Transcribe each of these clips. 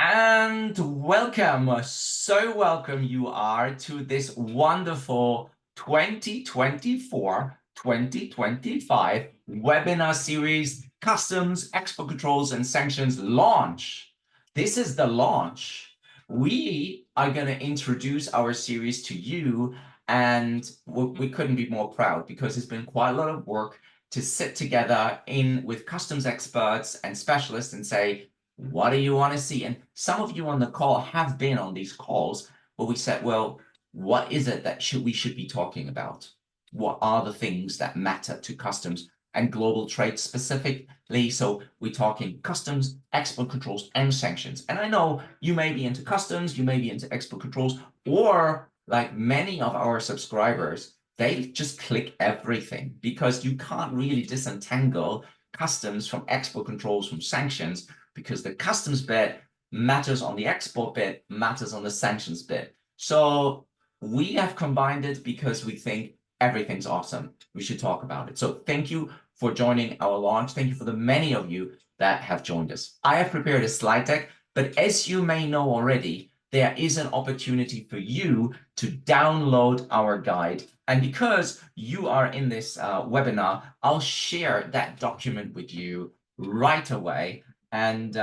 And welcome, so welcome you are to this wonderful 2024-2025 webinar series, Customs, Export Controls and Sanctions launch. This is the launch. We are going to introduce our series to you, and we couldn't be more proud because it's been quite a lot of work to sit together with customs experts and specialists and say, what do you want to see? And some of you on the call have been on these calls where we said, well, what is it that we should be talking about? What are the things that matter to customs and global trade specifically? So we're talking customs, export controls, and sanctions. And I know you may be into customs, you may be into export controls, or like many of our subscribers, they just click everything because you can't really disentangle customs from export controls from sanctions, because the customs bit matters on the export bit, matters on the sanctions bit. So we have combined it because we think everything's awesome. We should talk about it. So thank you for joining our launch. Thank you for the many of you that have joined us. I have prepared a slide deck, but as you may know already, there is an opportunity for you to download our guide. And because you are in this webinar, I'll share that document with you right away. And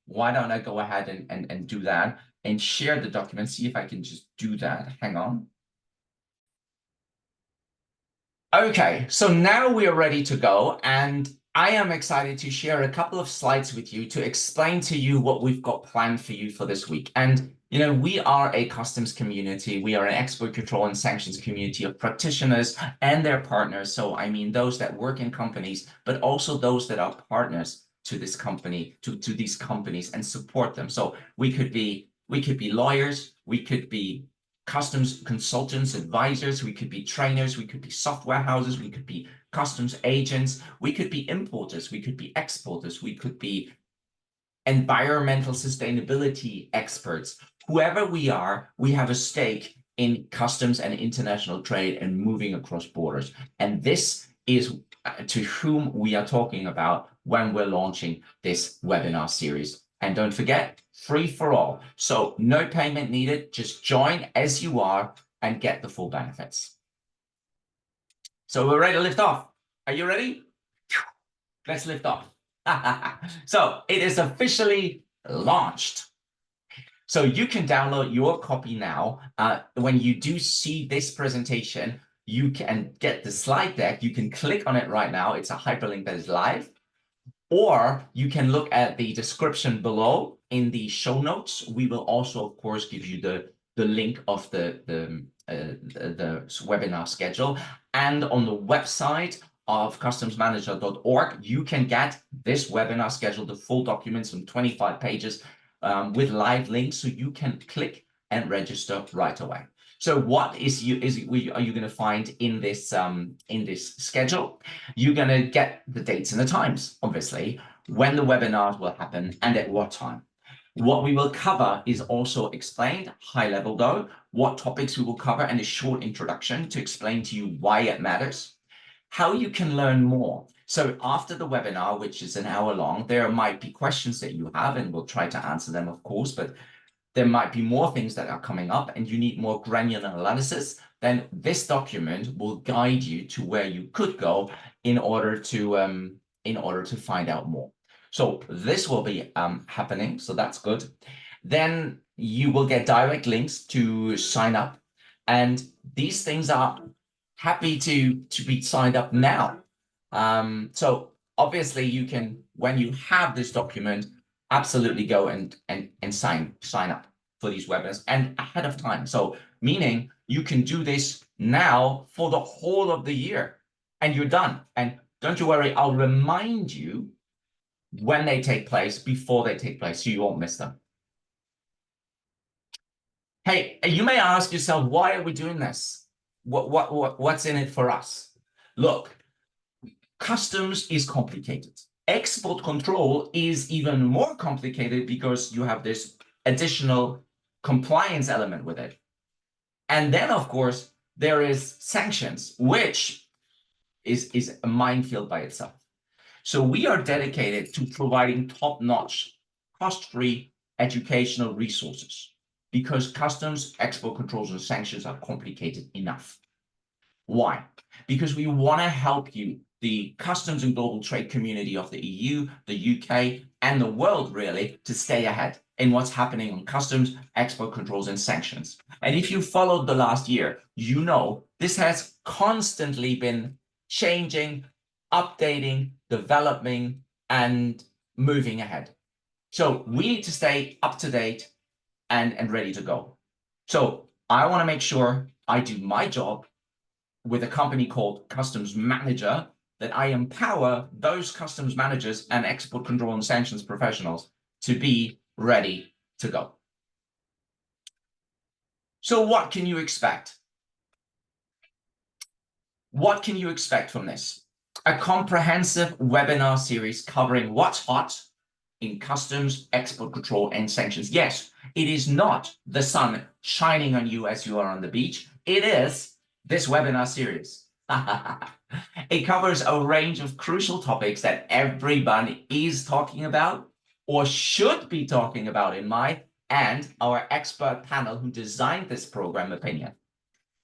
why don't I go ahead and do that and share the document, see if I can just do that. Hang on. Okay, so now we are ready to go, and I am excited to share a couple of slides with you to explain to you what we've got planned for you for this week. And, you know, we are a customs community. We are an export control and sanctions community of practitioners and their partners. So, I mean, those that work in companies, but also those that are partners to this company, to these companies, and support them. So we could be lawyers, we could be customs consultants, advisors, we could be trainers, we could be software houses, we could be customs agents, we could be importers, we could be exporters, we could be environmental sustainability experts. Whoever we are, we have a stake in customs and international trade and moving across borders. And this is to whom we are talking about when we're launching this webinar series. And don't forget, free for all. So no payment needed. Just join as you are and get the full benefits. So we're ready to lift off. Are you ready? Let's lift off. So it is officially launched. So you can download your copy now. When you do see this presentation, you can get the slide deck. You can click on it right now. It's a hyperlink that is live. Or you can look at the description below in the show notes. We will also, of course, give you the link of the webinar schedule. And on the website of customsmanager.org, you can get this webinar schedule, the full documents on 25 pages with live links, so you can click and register right away. So what are you going to find in this schedule? You're going to get the dates and the times, obviously, when the webinars will happen and at what time. What we will cover is also explained, high level though, what topics we will cover, and a short introduction to explain to you why it matters, how you can learn more. So after the webinar, which is an hour long, there might be questions that you have, and we'll try to answer them, of course, but there might be more things that are coming up and you need more granular analysis, then this document will guide you to where you could go in order to find out more. So this will be happening, so that's good. Then you will get direct links to sign up, and these things are happy to be signed up now. So obviously you can, when you have this document, absolutely go and sign up for these webinars and ahead of time. So meaning you can do this now for the whole of the year and you're done. And don't you worry, I'll remind you when they take place, before they take place, so you won't miss them. Hey, you may ask yourself, why are we doing this? What's in it for us? Look, customs is complicated. Export control is even more complicated because you have this additional compliance element with it. And then, of course, there is sanctions, which is a minefield by itself. So we are dedicated to providing top-notch, cost-free, educational resources, because customs, export controls, and sanctions are complicated enough. Why? Because we want to help you, the customs and global trade community of the EU, the UK, and the world, really, to stay ahead in what's happening on customs, export controls, and sanctions. And if you followed the last year, you know this has constantly been changing, updating, developing, and moving ahead. So we need to stay up to date and ready to go. So I want to make sure I do my job with a company called Customs Manager, that I empower those customs managers and export control and sanctions professionals to be ready to go. So what can you expect? What can you expect from this? A comprehensive webinar series covering what's hot in customs, export control, and sanctions. Yes, it is not the sun shining on you as you are on the beach. It is this webinar series. It covers a range of crucial topics that everyone is talking about or should be talking about in my and our expert panel who designed this program opinion.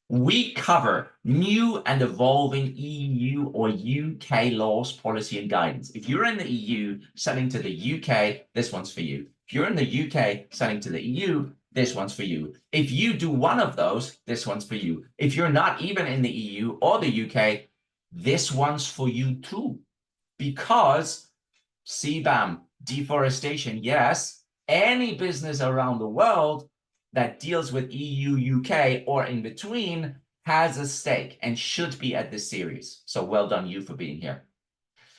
We cover new and evolving EU or UK laws, policy, and guidance. If you're in the EU selling to the UK, this one's for you. If you're in the UK selling to the EU, this one's for you. If you do one of those, this one's for you. If you're not even in the EU or the UK, this one's for you too. Because CBAM, deforestation, yes, any business around the world that deals with EU, UK, or in between has a stake and should be at this series. So well done you for being here.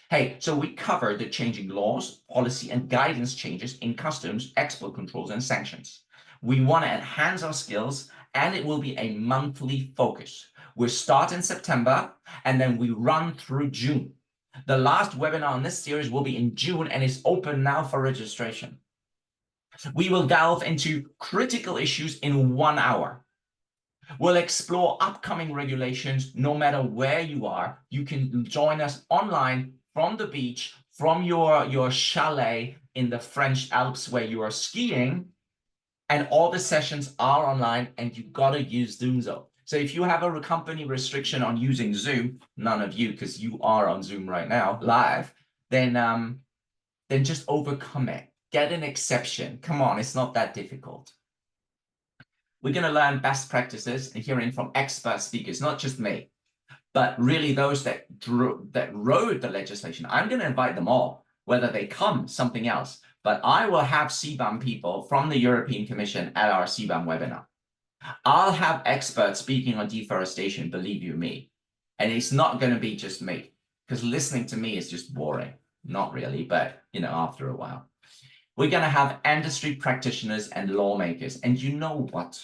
Hey, so we cover the changing laws, policy, and guidance changes in customs, export controls, and sanctions. We want to enhance our skills, and it will be a monthly focus. We'll start in September, and then we run through June. The last webinar on this series will be in June, and is open now for registration. We will delve into critical issues in 1 hour. We'll explore upcoming regulations no matter where you are. You can join us online from the beach, from your chalet in the French Alps where you are skiing, and all the sessions are online, and you've got to use Zoom though. So if you have a company restriction on using Zoom, none of you, because you are on Zoom right now, live, then just overcome it. Get an exception. Come on, it's not that difficult. We're going to learn best practices and hearing from expert speakers, not just me, but really those that wrote the legislation. I'm going to invite them all, whether they come, something else. But I will have CBAM people from the European Commission at our CBAM webinar. I'll have experts speaking on deforestation, believe you me. And it's not going to be just me, because listening to me is just boring. Not really, but after a while. We're going to have industry practitioners and lawmakers. And you know what?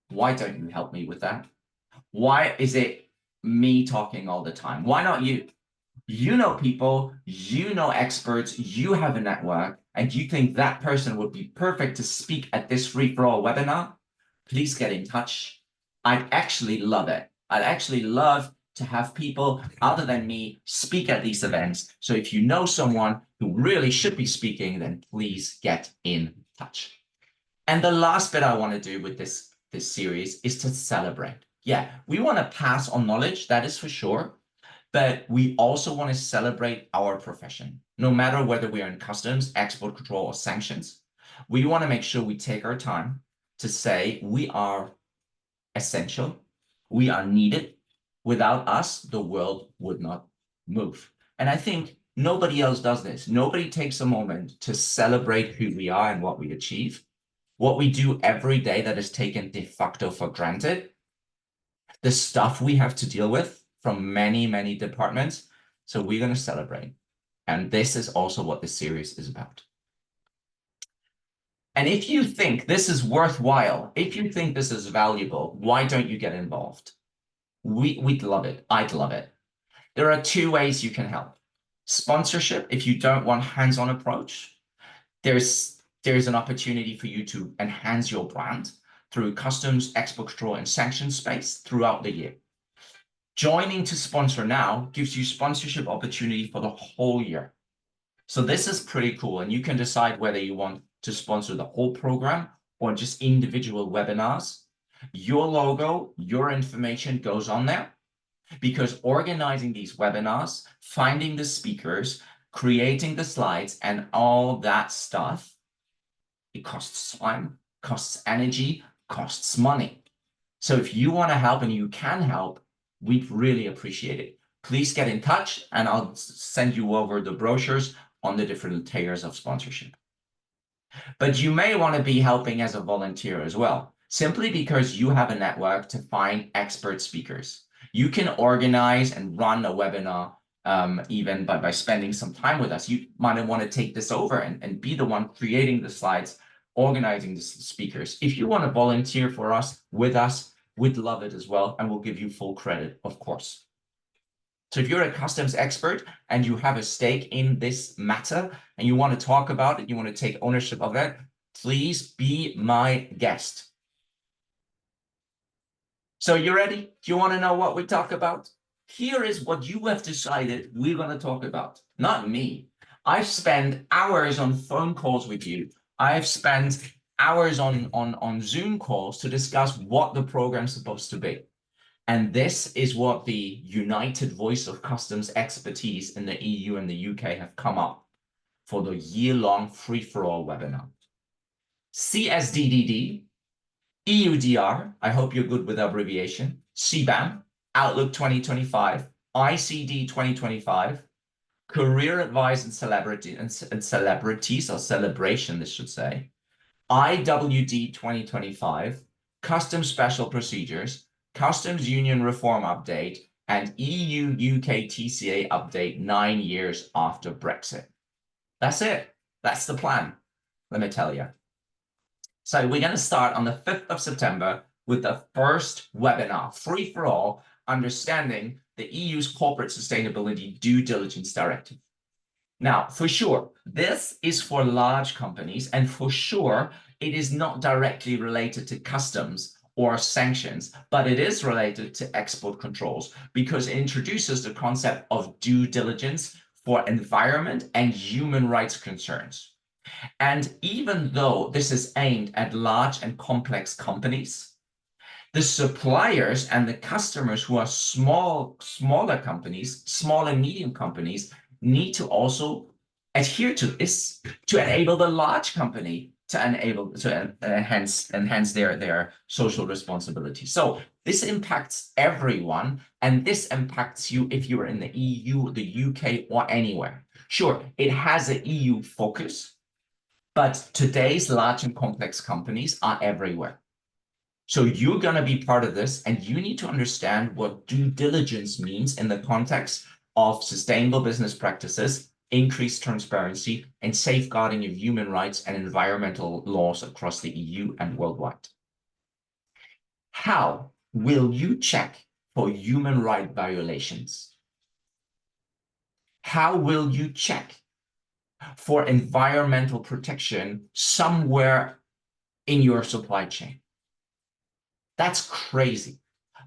Why don't you help me with that? Why is it me talking all the time? Why not you? You know people, you know experts, you have a network, and you think that person would be perfect to speak at this free-for-all webinar? Please get in touch. I'd actually love it. I'd actually love to have people other than me speak at these events. So if you know someone who really should be speaking, then please get in touch. And the last bit I want to do with this series is to celebrate. Yeah, we want to pass on knowledge, that is for sure. But we also want to celebrate our profession, no matter whether we are in customs, export control, or sanctions. We want to make sure we take our time to say we are essential, we are needed. Without us, the world would not move. And I think nobody else does this. Nobody takes a moment to celebrate who we are and what we achieve, what we do every day that is taken de facto for granted, the stuff we have to deal with from many, many departments. So we're going to celebrate. And this is also what this series is about. And if you think this is worthwhile, if you think this is valuable, why don't you get involved? We'd love it. I'd love it. There are 2 ways you can help. Sponsorship, if you don't want hands-on approach, there's an opportunity for you to enhance your brand through customs, export control, and sanctions space throughout the year. Joining to sponsor now gives you sponsorship opportunity for the whole year. So this is pretty cool, and you can decide whether you want to sponsor the whole program or just individual webinars, your logo, your information goes on there, because organizing these webinars, finding the speakers, creating the slides, and all that stuff, it costs time, costs energy, costs money. So if you want to help and you can help, we'd really appreciate it. Please get in touch and I'll send you over the brochures on the different tiers of sponsorship. But you may want to be helping as a volunteer as well, simply because you have a network to find expert speakers. You can organize and run a webinar even by spending some time with us. You might want to take this over and be the one creating the slides, organizing the speakers. If you want to volunteer for us, with us, we'd love it as well, and we'll give you full credit, of course. So if you're a customs expert and you have a stake in this matter and you want to talk about it, you want to take ownership of it, please be my guest. So you ready? Do you want to know what we talk about? Here is what you have decided we're going to talk about, not me. I've spent hours on phone calls with you. I've spent hours on Zoom calls to discuss what the program's supposed to be. And this is what the United Voice of Customs expertise in the EU and the UK have come up for the year-long free-for-all webinar. CSDDD, EUDR, I hope you're good with abbreviation, CBAM, Outlook 2025, ICD 2025, Career Advice and Celebrities, or Celebration, this should say, IWD 2025, Customs Special Procedures, Customs Union Reform Update, and EU-UK TCA Update 9 years after Brexit. That's it. That's the plan, let me tell you. So we're going to start on the 5th of September with the first webinar, free for all, understanding the EU's Corporate Sustainability Due Diligence Directive. Now, for sure, this is for large companies, and for sure, it is not directly related to customs or sanctions, but it is related to export controls because it introduces the concept of due diligence for environment and human rights concerns. And even though this is aimed at large and complex companies, the suppliers and the customers who are smaller companies, small and medium companies, need to also adhere to this to enable the large company to enhance their social responsibility. So this impacts everyone, and this impacts you if you're in the EU, the UK, or anywhere. Sure, it has an EU focus, but today's large and complex companies are everywhere. So you're going to be part of this, and you need to understand what due diligence means in the context of sustainable business practices, increased transparency, and safeguarding of human rights and environmental laws across the EU and worldwide. How will you check for human rights violations? How will you check for environmental protection somewhere in your supply chain? That's crazy,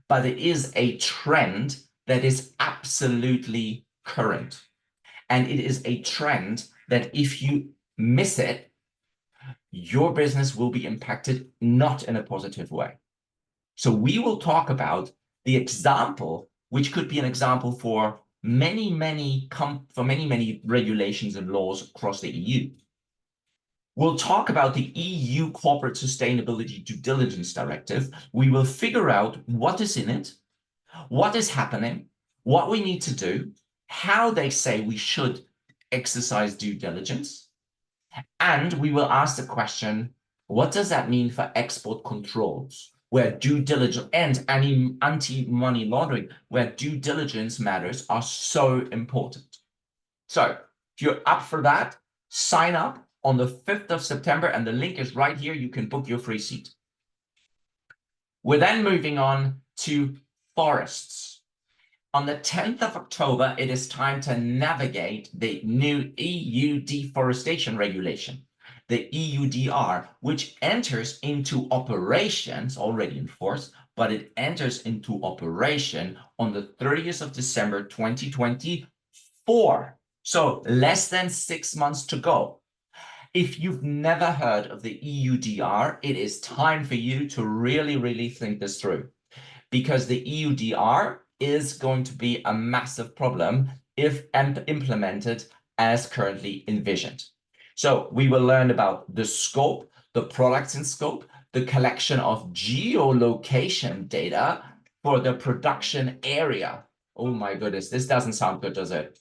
but it is a trend that is absolutely current. And it is a trend that if you miss it, your business will be impacted not in a positive way. So we will talk about the example, which could be an example for many regulations and laws across the EU. We'll talk about the EU Corporate Sustainability Due Diligence Directive. We will figure out what is in it, what is happening, what we need to do, how they say we should exercise due diligence. And we will ask the question, what does that mean for export controls, where due diligence and anti-money laundering, where due diligence matters are so important. So if you're up for that, sign up on the 5th of September, and the link is right here. You can book your free seat. We're then moving on to forests. On the 10th of October, it is time to navigate the new EU Deforestation Regulation, the EUDR, which enters into operations, already in force, but it enters into operation on the 30th of December, 2024. So less than 6 months to go. If you've never heard of the EUDR, it is time for you to really, really think this through, because the EUDR is going to be a massive problem if implemented as currently envisioned. So we will learn about the scope, the products in scope, the collection of geolocation data for the production area. Oh my goodness, this doesn't sound good, does it?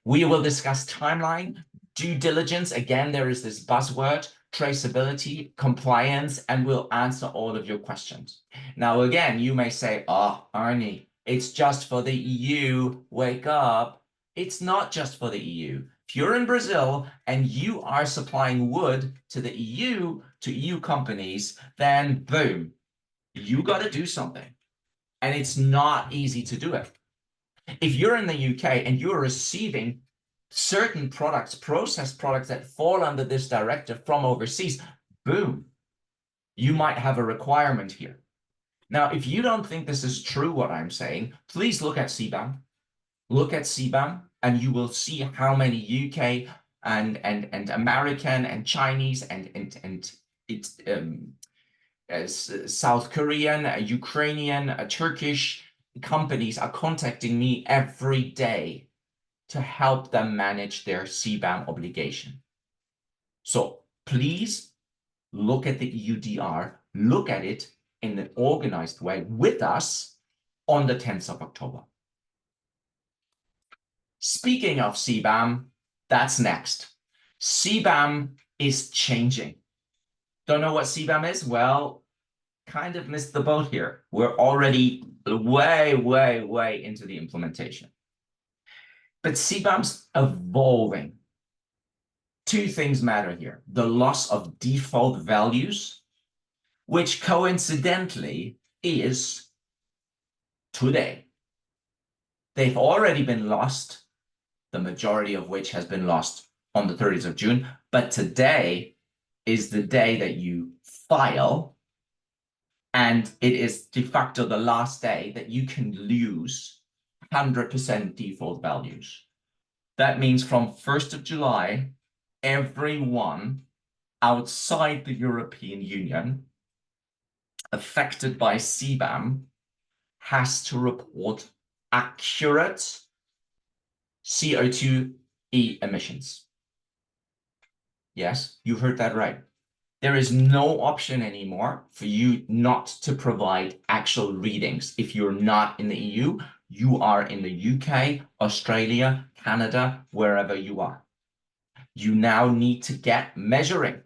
We will discuss timeline, due diligence. Again, there is this buzzword, traceability, compliance, and we'll answer all of your questions. Now, again, you may say, oh, Arnie, it's just for the EU. Wake up. It's not just for the EU. If you're in Brazil and you are supplying wood to the EU, to EU companies, then boom, you got to do something. And it's not easy to do it. If you're in the UK and you're receiving certain products, processed products that fall under this directive from overseas, boom, you might have a requirement here. Now, if you don't think this is true, what I'm saying, please look at CBAM. Look at CBAM, and you will see how many UK and American and Chinese and South Korean, Ukrainian, Turkish companies are contacting me every day to help them manage their CBAM obligation. So please look at the EUDR, look at it in an organized way with us on the 10th of October. Speaking of CBAM, that's next. CBAM is changing. Don't know what CBAM is? Well, kind of missed the boat here. We're already way into the implementation. But CBAM's evolving. Two things matter here. The loss of default values, which coincidentally is today. They've already been lost, the majority of which has been lost on the 30th of June, but today is the day that you file, and it is de facto the last day that you can lose 100% default values. That means from 1st of July, everyone outside the European Union affected by CBAM has to report accurate CO2 emissions. Yes, you heard that right. There is no option anymore for you not to provide actual readings. If you're not in the EU, you are in the UK, Australia, Canada, wherever you are. You now need to get measuring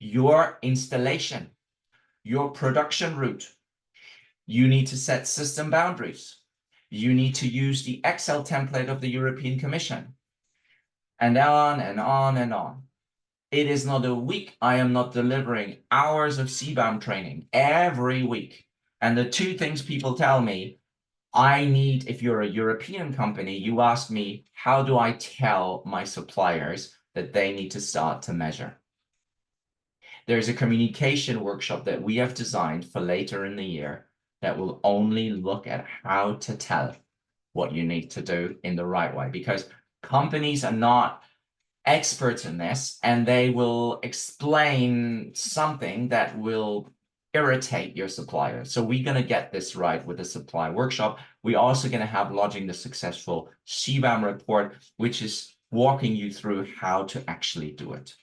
your installation, your production route. You need to set system boundaries. You need to use the Excel template of the European Commission. And on and on and on. It is not a week I am not delivering hours of CBAM training every week. And the two things people tell me, I need, if you're a European company, you ask me, how do I tell my suppliers that they need to start to measure? There's a communication workshop that we have designed for later in the year that will only look at how to tell what you need to do in the right way, because companies are not experts in this, and they will explain something that will irritate your supplier. So we're going to get this right with the supply workshop. We're also going to have Lodging the Successful CBAM report, which is walking you through how to actually do it.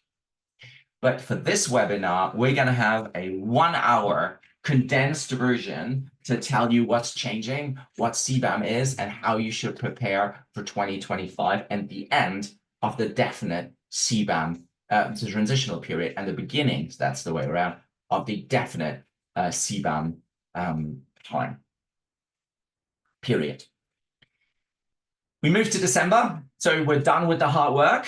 But for this webinar, we're going to have a 1 hour condensed version to tell you what's changing, what CBAM is, and how you should prepare for 2025 and the end of the definite CBAM, the transitional period, and the beginnings, that's the way around, of the definite CBAM time period. We move to December, so we're done with the hard work.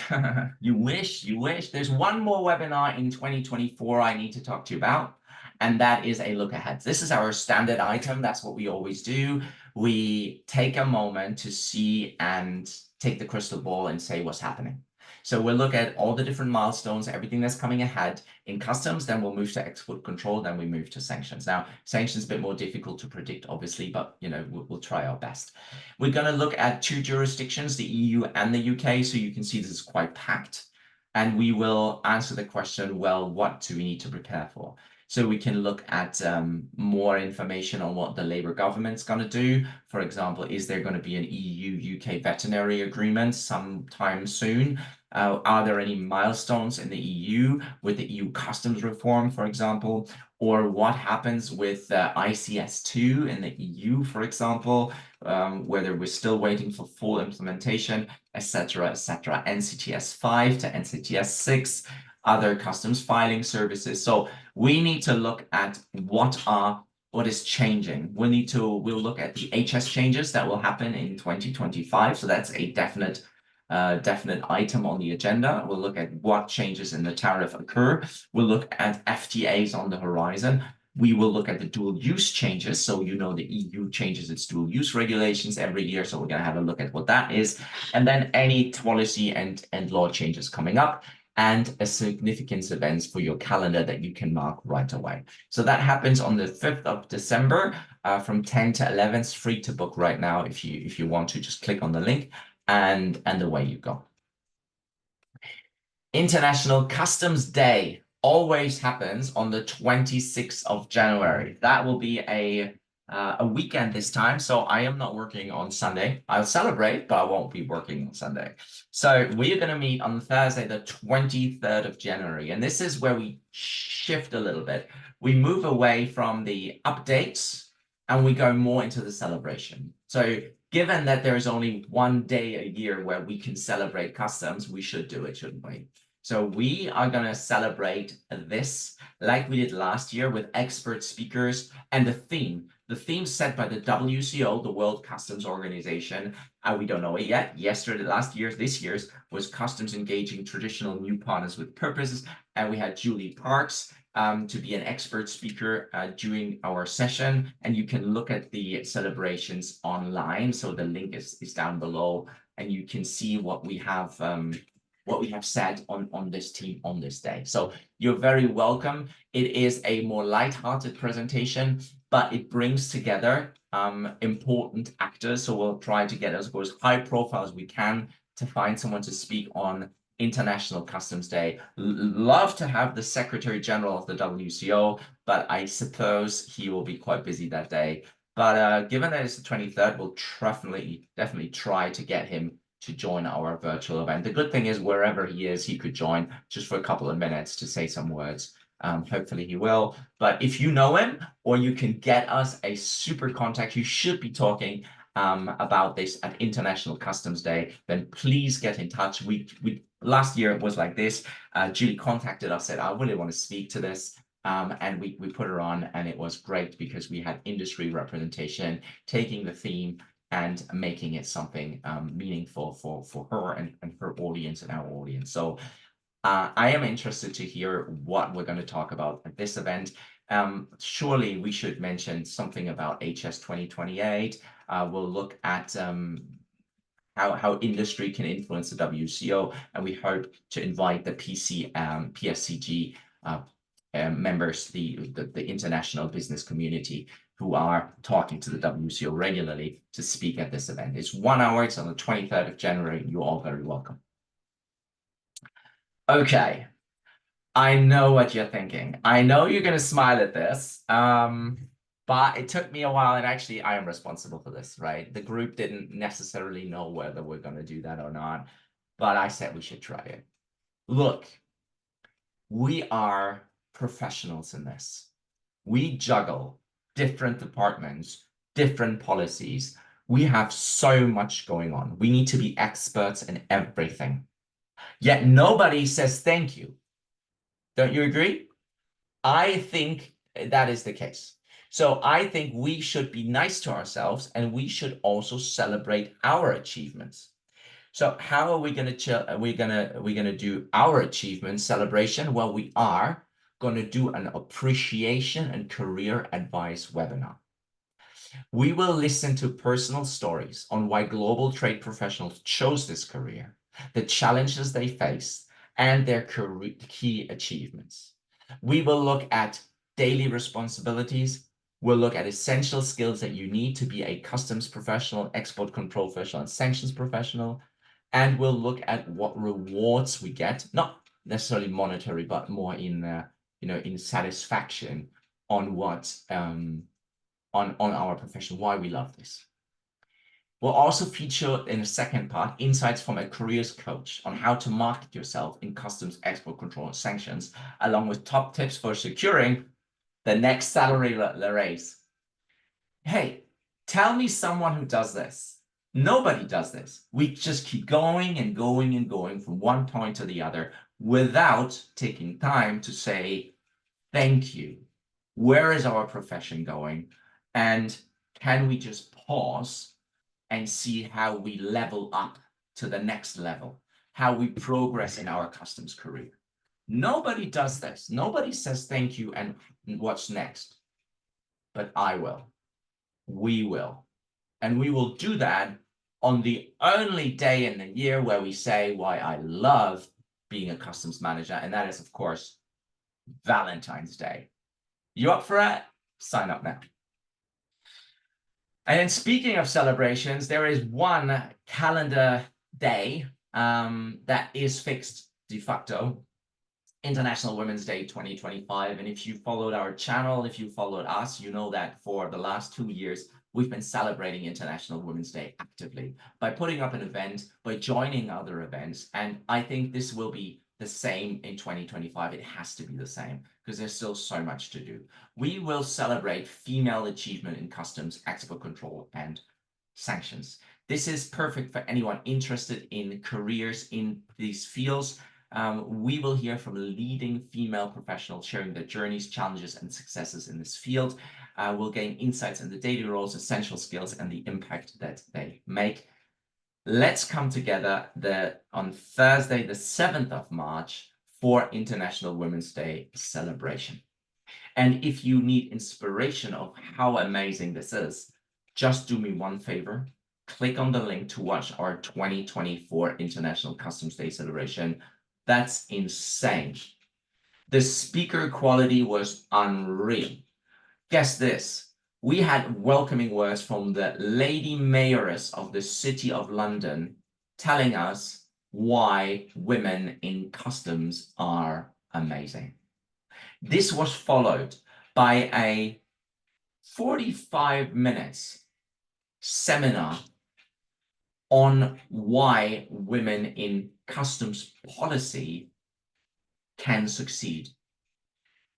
You wish. There's one more webinar in 2024 I need to talk to you about, and that is a look ahead. This is our standard item. That's what we always do. We take a moment to see and take the crystal ball and say what's happening. So we'll look at all the different milestones, everything that's coming ahead in customs, then we'll move to export control, then we move to sanctions. Now, sanctions is a bit more difficult to predict, obviously, but we'll try our best. We're going to look at two jurisdictions, the EU and the UK, so you can see this is quite packed. and we will answer the question, well, what do we need to prepare for? So we can look at more information on what the Labour government's going to do. For example, is there going to be an EU-UK veterinary agreement sometime soon? Are there any milestones in the EU with the EU customs reform, for example? Or what happens with ICS2 in the EU, for example, whether we're still waiting for full implementation, etc., etc. NCTS 5 to NCTS 6, other customs filing services. So we need to look at what is changing. We'll look at the HS changes that will happen in 2025. So that's a definite item on the agenda. We'll look at what changes in the tariff occur. We'll look at FTAs on the horizon. We will look at the dual use changes. So the EU changes its dual use regulations every year. So we're going to have a look at what that is. And then any policy and law changes coming up, and a significance events for your calendar that you can mark right away. So that happens on the 5th of December from 10 to 11. It's free to book right now. If you want to, just click on the link and away you go. International Customs Day always happens on the 26th of January. That will be a weekend this time, so I am not working on Sunday. I'll celebrate, but I won't be working on Sunday. So we are going to meet on Thursday, the 23rd of January, and this is where we shift a little bit. We move away from the updates and we go more into the celebration. So given that there is only one day a year where we can celebrate customs, we should do it, shouldn't we? So we are going to celebrate this like we did last year with expert speakers and the theme. The theme set by the WCO, the World Customs Organization, we don't know it yet. This year's was Customs Engaging Traditional New Partners with Purposes, and we had Julie Parks to be an expert speaker during our session, and you can look at the celebrations online. So the link is down below, and you can see what we have said on this team on this day. So you're very welcome. It is a more lighthearted presentation, but it brings together important actors. So we'll try to get as high profile as we can to find someone to speak on International Customs Day. Love to have the Secretary General of the WCO, but I suppose he will be quite busy that day. But given that it's the 23rd, we'll definitely try to get him to join our virtual event. The good thing is wherever he is, he could join just for a couple of minutes to say some words. Hopefully he will. But if you know him or you can get us a super contact, you should be talking about this at International Customs Day, then please get in touch. Last year it was like this. Julie contacted us, said, I really want to speak to this. And we put her on, and it was great because we had industry representation taking the theme and making it something meaningful for her and her audience and our audience. So I am interested to hear what we're going to talk about at this event. Surely we should mention something about HS 2028. We'll look at how industry can influence the WCO, and we hope to invite the PSCG members, the international business community, who are talking to the WCO regularly to speak at this event. It's 1 hour. It's on the 23rd of January. You're all very welcome. Okay. I know what you're thinking. I know you're going to smile at this, but it took me a while, and actually I am responsible for this, right? The group didn't necessarily know whether we're going to do that or not, but I said we should try it. Look, we are professionals in this. We juggle different departments, different policies. We have so much going on. We need to be experts in everything. Yet nobody says thank you. Don't you agree? I think that is the case. So I think we should be nice to ourselves, and we should also celebrate our achievements. So how are we going to do our achievement celebration? Well, we are going to do an appreciation and career advice webinar. We will listen to personal stories on why global trade professionals chose this career, the challenges they face, and their key achievements. We will look at daily responsibilities. We'll look at essential skills that you need to be a customs professional, export control professional, and sanctions professional. And we'll look at what rewards we get, not necessarily monetary, but more in in satisfaction on what on our profession, why we love this. We'll also feature in the second part insights from a careers coach on how to market yourself in customs, export control, and sanctions, along with top tips for securing the next salary raise. Hey, tell me someone who does this. Nobody does this. We just keep going and going and going from one point to the other without taking time to say, thank you. Where is our profession going? And can we just pause and see how we level up to the next level, how we progress in our customs career? Nobody does this. Nobody says thank you and what's next. But I will. We will. And we will do that on the only day in the year where we say why I love being a customs manager, and that is, of course, Valentine's Day. You up for it? Sign up now. And then speaking of celebrations, there is one calendar day that is fixed de facto, International Women's Day 2025. And if you followed our channel, if you followed us, you know that for the last 2 years, we've been celebrating International Women's Day actively by putting up an event, by joining other events. And I think this will be the same in 2025. It has to be the same because there's still so much to do. We will celebrate female achievement in customs, export control, and sanctions. This is perfect for anyone interested in careers in these fields. We will hear from leading female professionals sharing their journeys, challenges, and successes in this field. We'll gain insights into daily roles, essential skills, and the impact that they make. Let's come together on Thursday, the 7th of March, for International Women's Day celebration. And if you need inspiration of how amazing this is, just do me one favor. Click on the link to watch our 2024 International Customs Day celebration. That's insane. The speaker quality was unreal. Guess this. We had welcoming words from the Lady Mayoress of the City of London telling us why women in customs are amazing. This was followed by a 45 minutes seminar on why women in customs policy can succeed.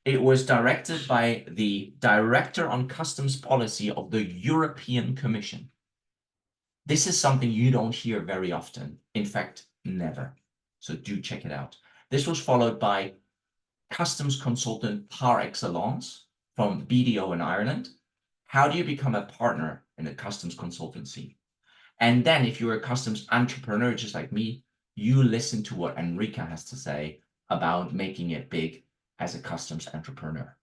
It was directed by the Director on Customs Policy of the European Commission. This is something you don't hear very often. In fact, never. So do check it out. This was followed by customs consultant par excellence from BDO in Ireland. How do you become a partner in a customs consultancy? And then if you're a customs entrepreneur, just like me, you listen to what Enrica has to say about making it big as a customs entrepreneur.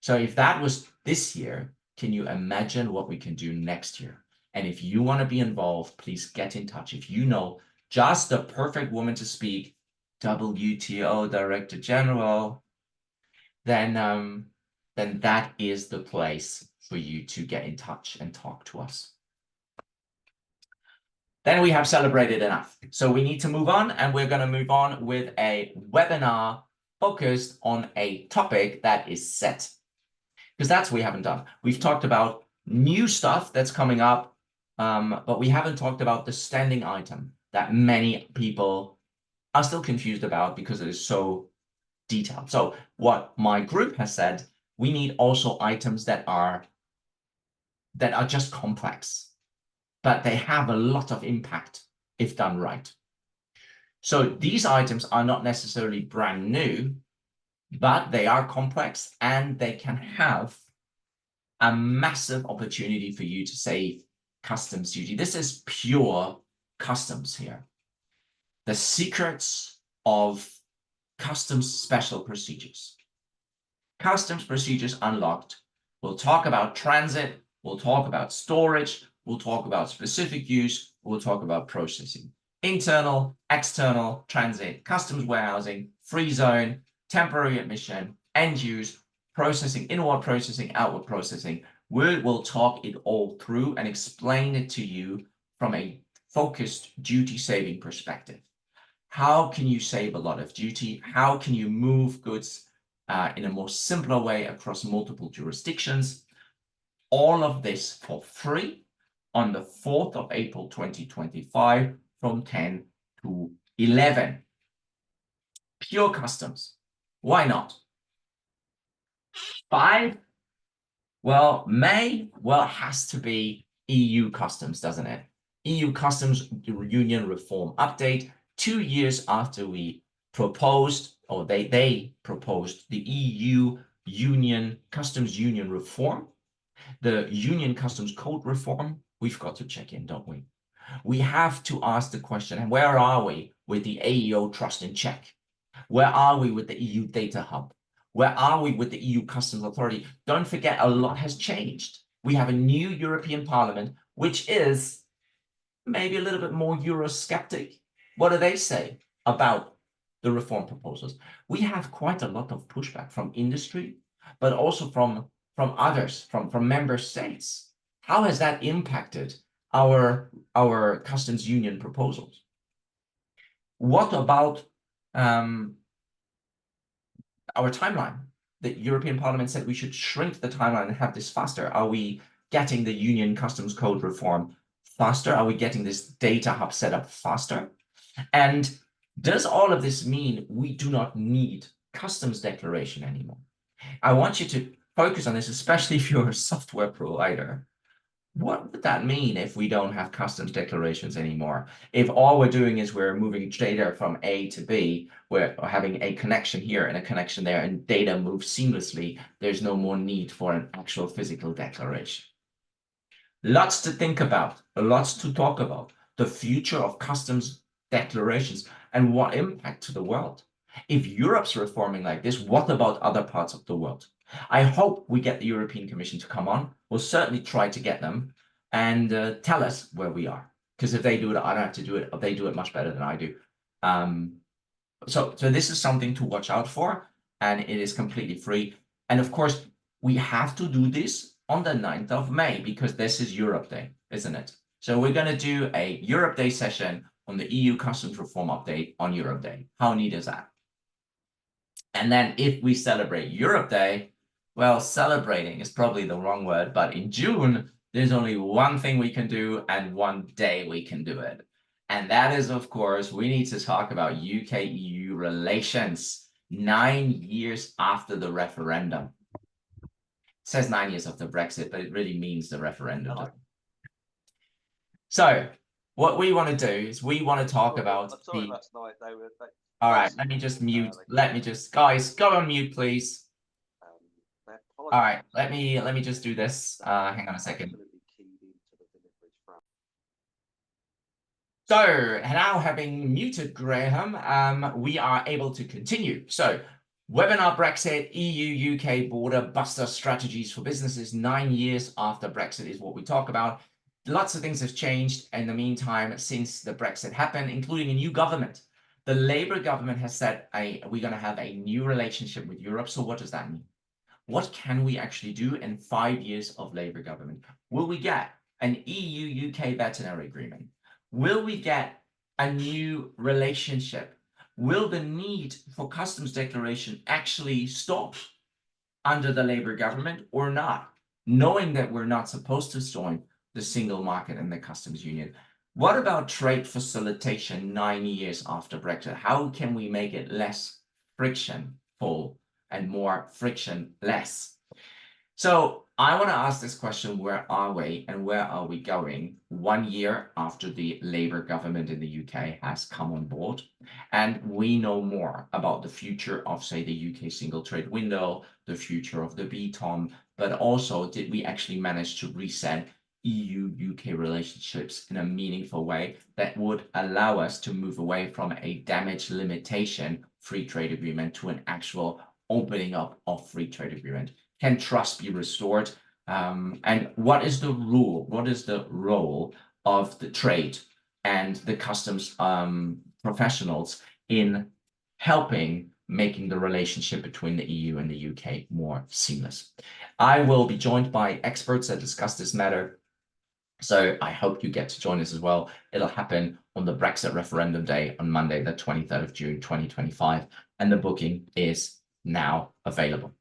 So if that was this year, can you imagine what we can do next year? And if you want to be involved, please get in touch. If you know just the perfect woman to speak, WTO Director General, then that is the place for you to get in touch and talk to us. Then we have celebrated enough. So we need to move on, and we're going to move on with a webinar focused on a topic that is set, because that's what we haven't done. We've talked about new stuff that's coming up, but we haven't talked about the standing item that many people are still confused about because it is so detailed. So what my group has said, we need also items that are just complex, but they have a lot of impact if done right. So these items are not necessarily brand new, but they are complex and they can have a massive opportunity for you to save customs duty. This is pure customs here. The secrets of customs special procedures. Customs procedures unlocked. We'll talk about transit. We'll talk about storage. We'll talk about specific use. We'll talk about processing. Internal, external, transit, customs warehousing, free zone, temporary admission, end use, processing, inward processing, outward processing. We'll talk it all through and explain it to you from a focused duty saving perspective. How can you save a lot of duty? How can you move goods in a more simpler way across multiple jurisdictions? All of this for free on the 4th of April 2025 from 10 to 11. Pure customs. Why not? 5. Well, May, well, it has to be EU customs, doesn't it? EU customs union reform update, 2 years after we proposed, or they proposed the EU union customs union reform, the union customs code reform. We've got to check in, don't we? We have to ask the question, where are we with the AEO trust in check? Where are we with the EU data hub? Where are we with the EU Customs Authority? Don't forget, a lot has changed. We have a new European Parliament, which is maybe a little bit more Eurosceptic. What do they say about the reform proposals? We have quite a lot of pushback from industry, but also from others, from member states. How has that impacted our customs union proposals? What about our timeline? The European Parliament said we should shrink the timeline and have this faster. Are we getting the Union Customs Code reform faster? Are we getting this data hub set up faster? And does all of this mean we do not need customs declaration anymore? I want you to focus on this, especially if you're a software provider. What would that mean if we don't have customs declarations anymore? If all we're doing is we're moving data from A to B, we're having a connection here and a connection there, and data moves seamlessly, there's no more need for an actual physical declaration. Lots to think about, lots to talk about. The future of customs declarations and what impact to the world. If Europe's reforming like this, what about other parts of the world? I hope we get the European Commission to come on. We'll certainly try to get them and tell us where we are. Because if they do it, I don't have to do it. They do it much better than I do. So this is something to watch out for, and it is completely free. And of course, we have to do this on the 9th of May, because this is Europe Day, isn't it? So we're going to do a Europe Day session on the EU Customs Reform Update on Europe Day. How neat is that? And then if we celebrate Europe Day, well, celebrating is probably the wrong word, but in June, there's only one thing we can do and one day we can do it. And that is, of course, we need to talk about UK-EU relations 9 years after the referendum. It says 9 years after Brexit, but it really means the referendum. No. So what we want to do is we want to talk about all right, let me just mute. Guys, go on mute, please. All right, let me just do this. Hang on a second. So now, having muted Graham, we are able to continue. So webinar Brexit, EU-UK border buster strategies for businesses 9 years after Brexit is what we talk about. Lots of things have changed in the meantime since the Brexit happened, including a new government. The Labour government has said we're going to have a new relationship with Europe. So what does that mean? What can we actually do in 5 years of Labour government? Will we get an EU-UK veterinary agreement? Will we get a new relationship? Will the need for customs declaration actually stop under the Labour government or not? Knowing that we're not supposed to join the single market and the customs union. What about trade facilitation 9 years after Brexit? How can we make it less frictionful and more frictionless? So I want to ask this question, where are we and where are we going 1 year after the Labour government in the UK has come on board? And we know more about the future of, say, the UK single trade window, the future of the BTOM, but also did we actually manage to reset EU-UK relationships in a meaningful way that would allow us to move away from a damage limitation free trade agreement to an actual opening up of free trade agreement? Can trust be restored? And what is the rule? What is the role of the trade and the customs professionals in helping making the relationship between the EU and the UK more seamless? I will be joined by experts that discuss this matter So I hope you get to join us as well. It'll happen on the Brexit referendum day on Monday, the 23rd of June, 2025. And the booking is now available.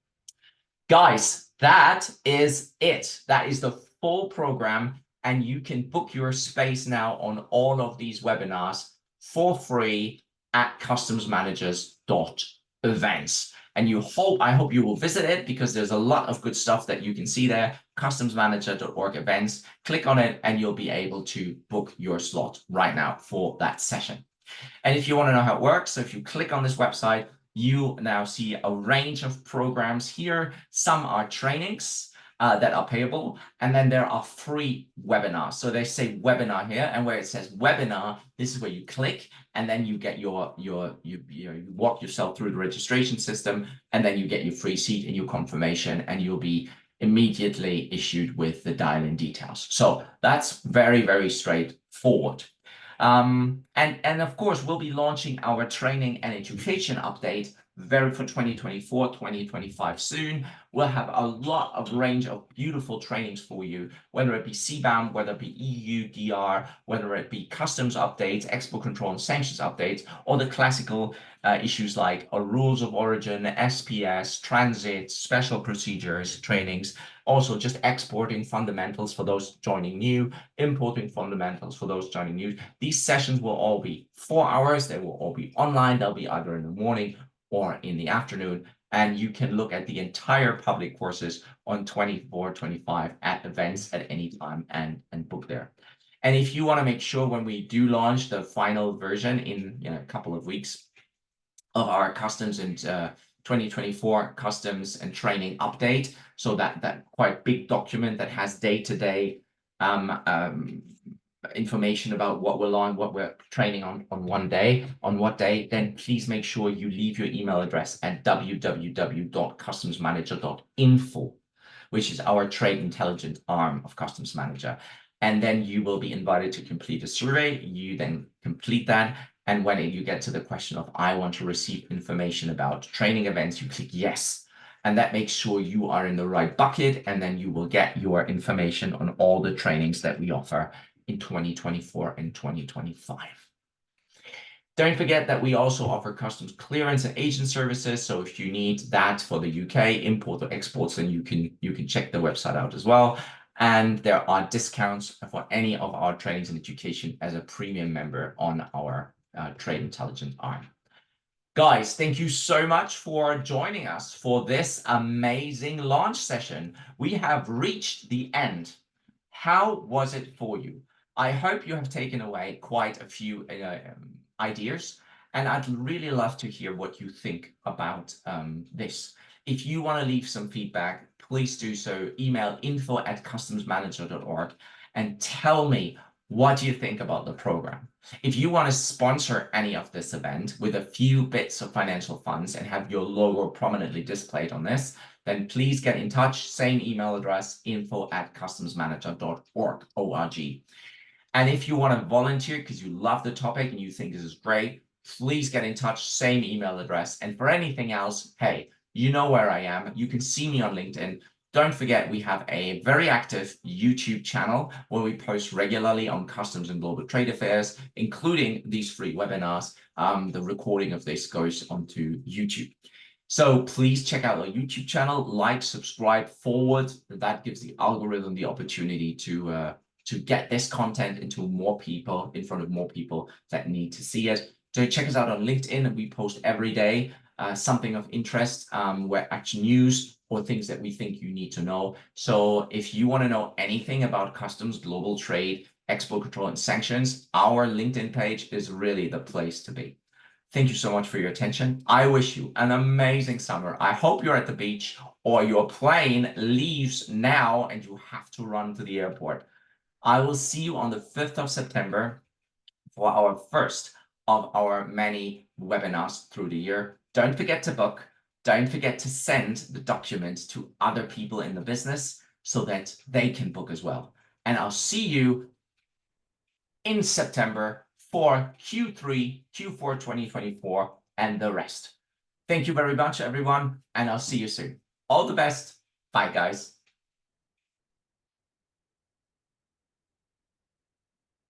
Guys, that is it. That is the full program. And you can book your space now on all of these webinars for free at customsmanagers.events. And I hope you will visit it, because there's a lot of good stuff that you can see there. Customsmanager.org events. Click on it and you'll be able to book your slot right now for that session. And if you want to know how it works, so if you click on this website, you now see a range of programs here. Some are trainings that are payable, and then there are free webinars. So they say webinar here, and where it says webinar, this is where you click, and then you get you walk yourself through the registration system, and then you get your free seat and your confirmation, and you'll be immediately issued with the dial-in details. So that's very, very straightforward. And of course, we'll be launching our training and education update for 2024, 2025 soon. We'll have a lot of range of beautiful trainings for you, whether it be CBAM, whether it be EU, DR, whether it be customs updates, export control and sanctions updates, or the classical issues like rules of origin, SPS, transit, special procedures, trainings, also just exporting fundamentals for those joining new, importing fundamentals for those joining new. These sessions will all be 4 hours. They will all be online. They'll be either in the morning or in the afternoon. And you can look at the entire public courses on 24/25 at events at any time and book there. And if you want to make sure when we do launch the final version in a couple of weeks of our customs and 2024 customs and training update, so that quite big document that has day-to-day information about what we're training on one day, on what day, then please make sure you leave your email address at www.customsmanager.info, which is our trade intelligence arm of Customs Manager. And then you will be invited to complete a survey. You then complete that. And when you get to the question of, I want to receive information about training events, you click yes. And that makes sure you are in the right bucket. And then you will get your information on all the trainings that we offer in 2024 and 2025. Don't forget that we also offer customs clearance and agent services. So if you need that for the UK, import or exports, then you can check the website out as well. And there are discounts for any of our trainings and education as a premium member on our trade intelligence arm. Guys, thank you so much for joining us for this amazing launch session. We have reached the end. How was it for you? I hope you have taken away quite a few ideas, and I'd really love to hear what you think about this. If you want to leave some feedback, please do so. Email info@customsmanager.org and tell me, what do you think about the program? If you want to sponsor any of this event with a few bits of financial funds and have your logo prominently displayed on this, then please get in touch. Same email address, info@customsmanager.org. And if you want to volunteer because you love the topic and you think this is great, please get in touch. Same email address. And for anything else, hey, you know where I am. You can see me on LinkedIn. Don't forget, we have a very active YouTube channel where we post regularly on customs and global trade affairs, including these free webinars. The recording of this goes onto YouTube. So please check out our YouTube channel, like, subscribe, forward. That gives the algorithm the opportunity to get this content into more people, in front of more people that need to see it. So check us out on LinkedIn. We post every day something of interest, where actual news or things that we think you need to know. So if you want to know anything about customs, global trade, export control, and sanctions, our LinkedIn page is really the place to be. Thank you so much for your attention. I wish you an amazing summer. I hope you're at the beach or your plane leaves now and you have to run to the airport. I will see you on the 5th of September for our first of our many webinars through the year. Don't forget to book. Don't forget to send the documents to other people in the business so that they can book as well. And I'll see you in September for Q3, Q4 2024, and the rest. Thank you very much, everyone, and I'll see you soon. All the best. Bye, guys.